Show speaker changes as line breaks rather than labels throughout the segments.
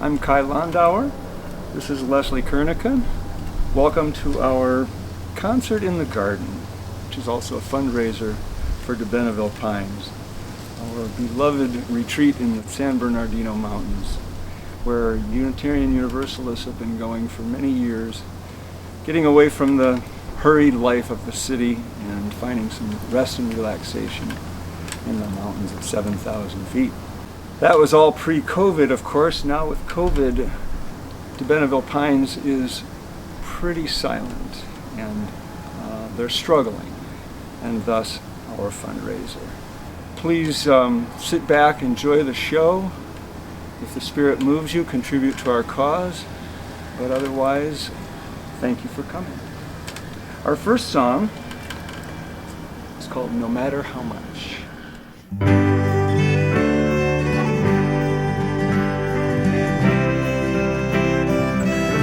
I'm Kai Landauer. This is Lesley Kernochan. Welcome to our Concert in the Garden, which is also a fundraiser for the Benneville Pines, our beloved retreat in the San Bernardino Mountains, where Unitarian Universalists have been going for many years, getting away from the hurried life of the city and finding some rest and relaxation in the mountains at 7,000 feet. That was all pre-COVID, of course. Now with COVID, the Benneville Pines is pretty silent, and they're struggling, and thus our fundraiser. Please sit back, enjoy the show. If the Spirit moves you, contribute to our cause, but otherwise, thank you for coming. Our first song is called No Matter How Much.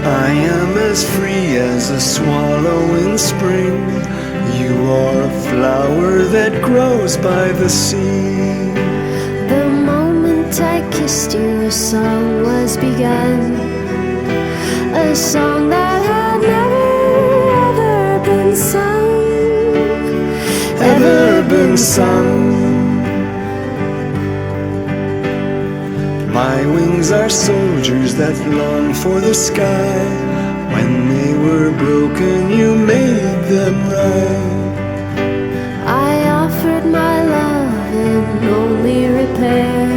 I am as free as a swallow in spring. You are a flower that grows by the sea.
The moment I kissed you, a song was begun. A song that had never, ever been sung.
Ever been sung. My wings are soldiers that long for the sky. When they were broken, you made them right.
I offered my love in only repair,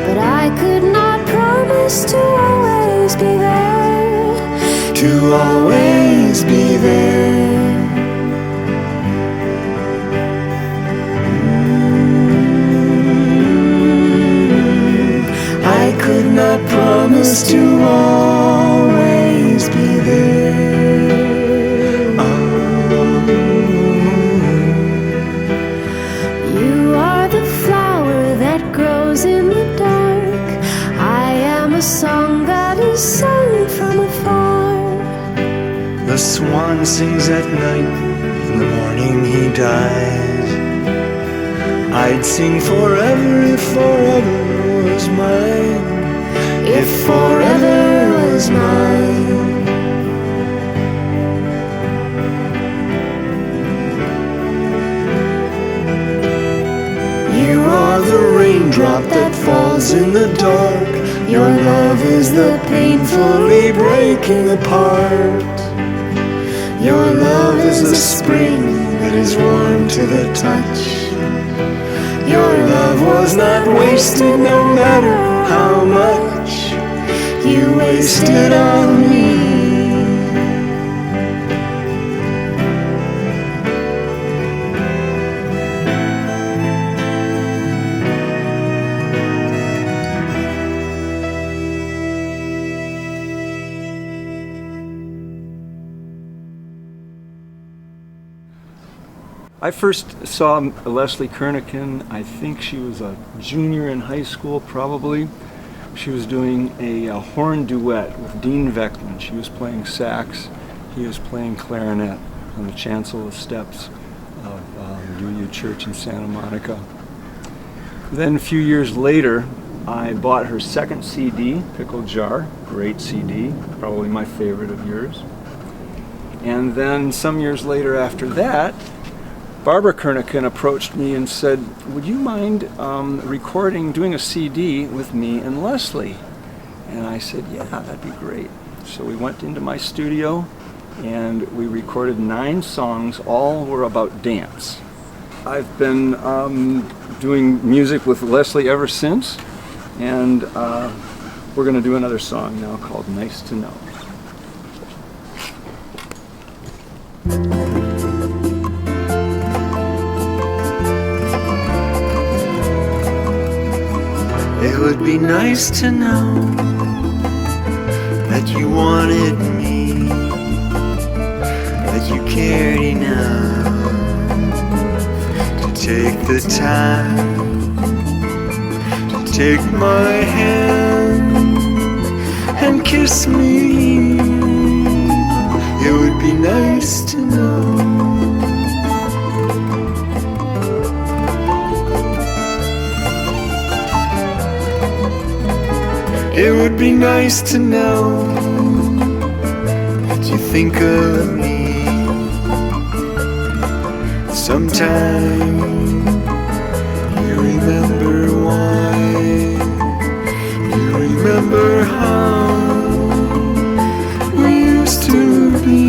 but I could not promise to always be there.
To always be there. I could not promise to always be there.
You are the flower that grows in the dark. I am a song that is sung from afar.
The swan sings at night, in the morning he dies. I'd sing forever if forever was mine. If forever was mine. You are the raindrop that falls in the dark. Your love is the painfully breaking apart. Your love is the spring that is warm to the touch. Your love was not wasted, no matter how much you wasted on me.
I first saw Lesley Kernochan, I think she was a junior in high school, probably. She was doing a horn duet with Dean Veckman. She was playing sax, he was playing clarinet on the chancel steps of UU Church in Santa Monica. Then a few years later, I bought her second CD, Pickle Jar, great CD, probably my favorite of yours. And then some years later after that, Barbara Kernochan approached me and said, would you mind doing a CD with me and Lesley? And I said, yeah, that'd be great. So we went into my studio and we recorded 9 songs, all were about dance. I've been doing music with Lesley ever since, and we're going to do another song now called Nice to Know.
It would be nice to know that you wanted me, that you cared enough to take the time to take my hand and kiss me. It would be nice to know. It would be nice to know that you think of me. Sometime you remember why, you remember how we used to be.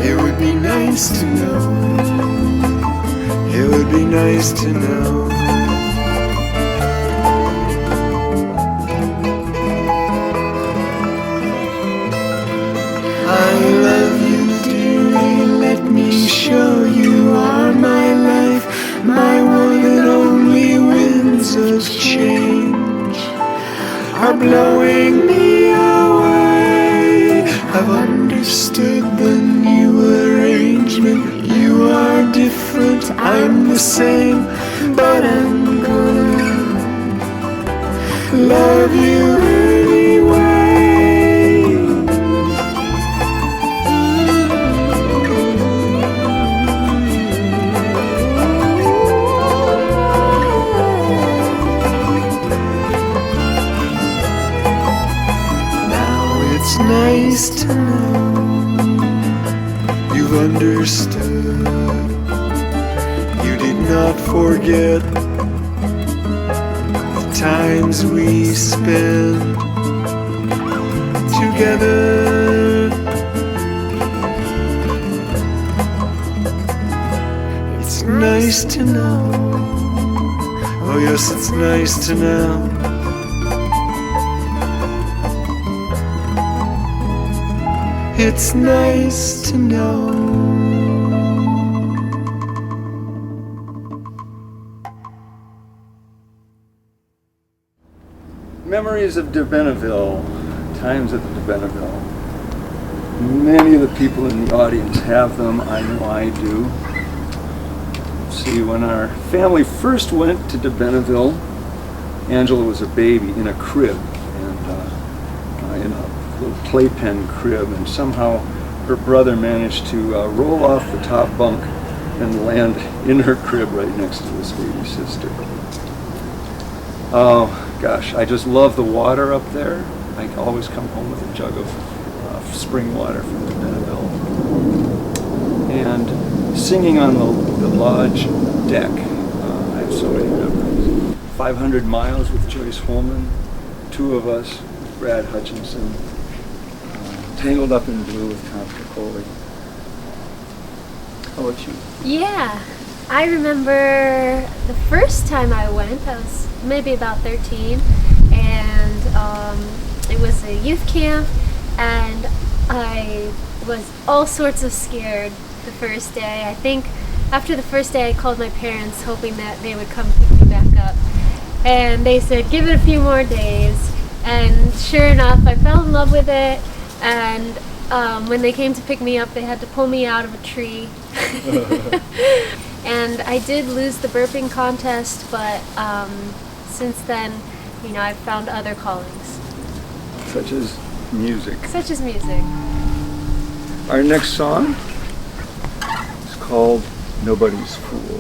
It would be nice to know. It would be nice to know. I love you dearly, let me show you are my life, my one and only. Winds of change are blowing me away. I've understood the new arrangement. You are different, I'm the same, but I'm gonna love you anyway. It's nice to know you've understood. You did not forget the times we spent together. It's nice to know. Oh yes, it's nice to know. It's nice to know.
Memories of de Benneville, times at the de Benneville. Many of the people in the audience have them, I know I do. See, when our family first went to de Benneville, Angela was a baby in a crib, and in a little playpen crib, and somehow her brother managed to roll off the top bunk and land in her crib right next to this baby sister. Oh gosh, I just love the water up there. I always come home with a jug of spring water from the Benneville. And singing on the lodge deck, I have so many memories. 500 miles with Joyce Holman, two of us, Brad Hutchinson, Tangled Up in Blue with Tom Piccoli. How about you?
Yeah, I remember the first time I went, I was maybe about 13, and it was a youth camp, and I was all sorts of scared the first day. I think after the first day I called my parents hoping that they would come pick me back up, and they said give it a few more days, and sure enough I fell in love with it. And when they came to pick me up, they had to pull me out of a tree. And I did lose the burping contest, but since then, you know, I've found other callings.
Such as music.
Such as music.
Our next song is called Nobody's Fool.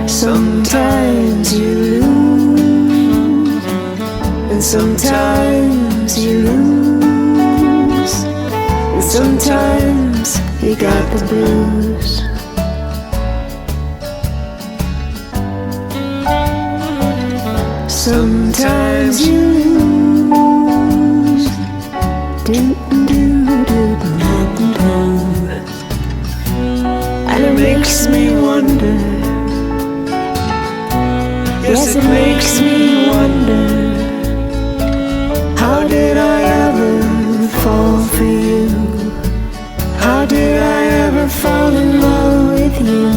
Sometimes you lose, and sometimes you lose, and sometimes you got the blues. Sometimes you lose, and it makes me wonder. Yes, it makes me wonder, how did I ever fall for you? How did I ever fall in love with you?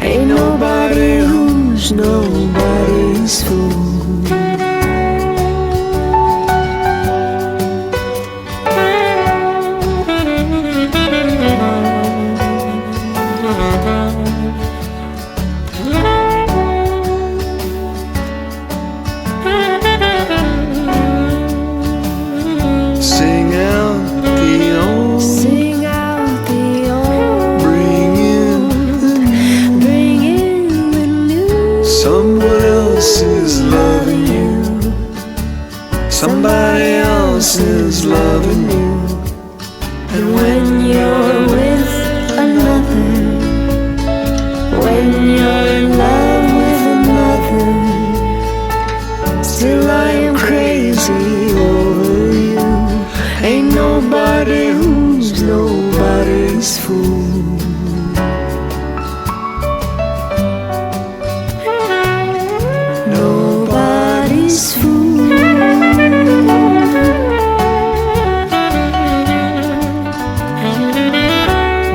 Ain't nobody who's nobody's fool. somebody else is loving you. And when you're with another, when you're in love with another, still I am crazy over you. Ain't nobody who's nobody's fool. Nobody's fool.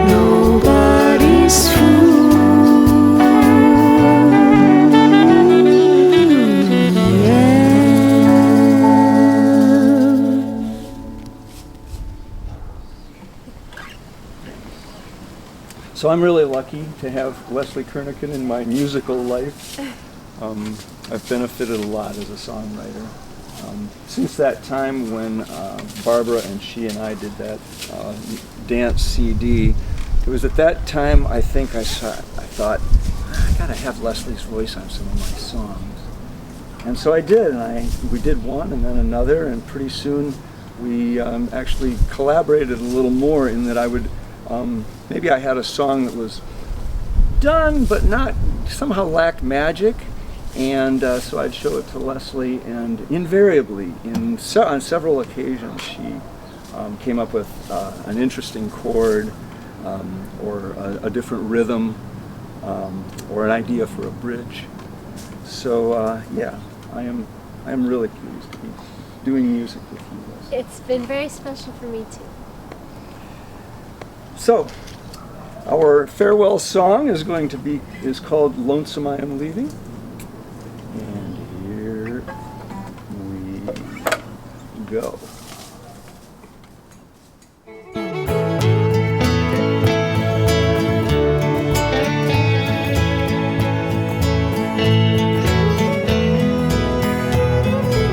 Nobody's fool.
So I'm really lucky to have Lesley Kernochan in my musical life. I've benefited a lot as a songwriter. Since that time when Barbara and she and I did that dance CD, it was at that time I think I thought, I gotta have Lesley's voice on some of my songs. And so I did, and we did one and then another, and pretty soon we actually collaborated a little more in that I would, maybe I had a song that was done but not, somehow lacked magic. And so I'd show it to Lesley, and invariably, on several occasions, she came up with an interesting chord, or a different rhythm, or an idea for a bridge. So yeah, I am really pleased to be doing music with you, Lesley.
It's been very special for me too.
So our farewell song is called "Lonesome I Am Leaving." And here we go.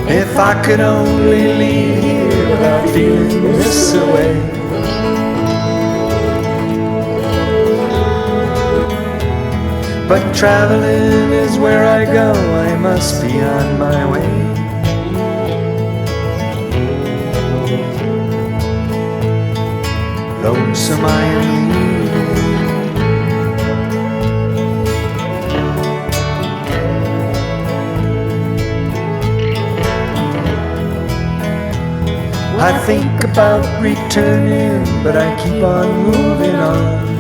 If I could only leave here without feeling this away. But traveling is where I go, I must be on my way. Lonesome I am leaving. I think about returning, but I keep on moving on.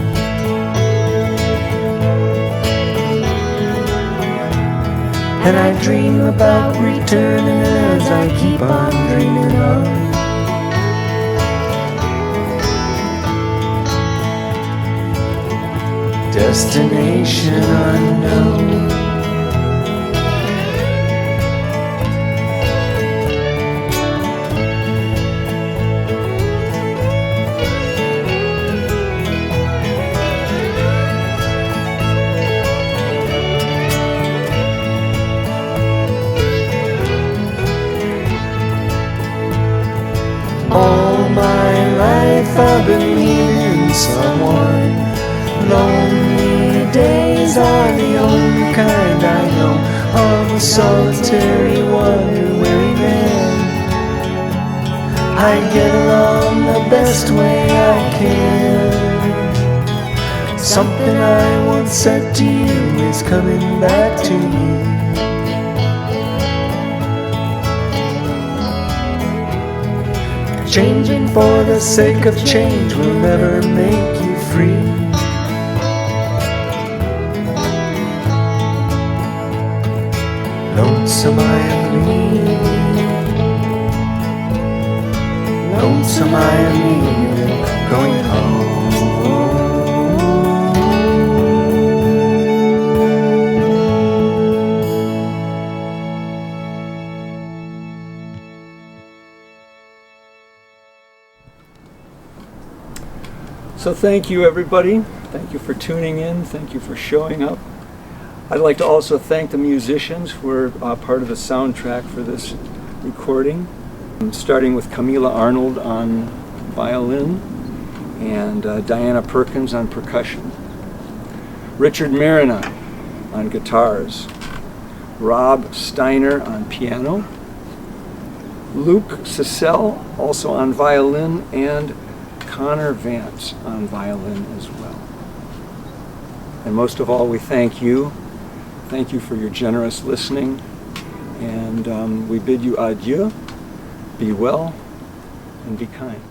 And I dream about returning as I keep on dreaming on. Destination unknown. All my life I've been needing someone. Lonely days are the only kind I know. I'm a solitary, wonder-weary man. I get along the best way I can. Something I once said to you is coming back to me. Changing for the sake of change will never make you free. Lonesome I am leaving. Lonesome I am leaving, going home.
So thank you, everybody. Thank you for tuning in. Thank you for showing up. I'd like to also thank the musicians who were part of the soundtrack for this recording, starting with Camila Arnold on violin and Diana Perkins on percussion, Richard Marina on guitars, Rob Steiner on piano, Luke Cecil, also on violin, and Connor Vance on violin as well. And most of all, we thank you. Thank you for your generous listening. And we bid you adieu. Be well and be kind.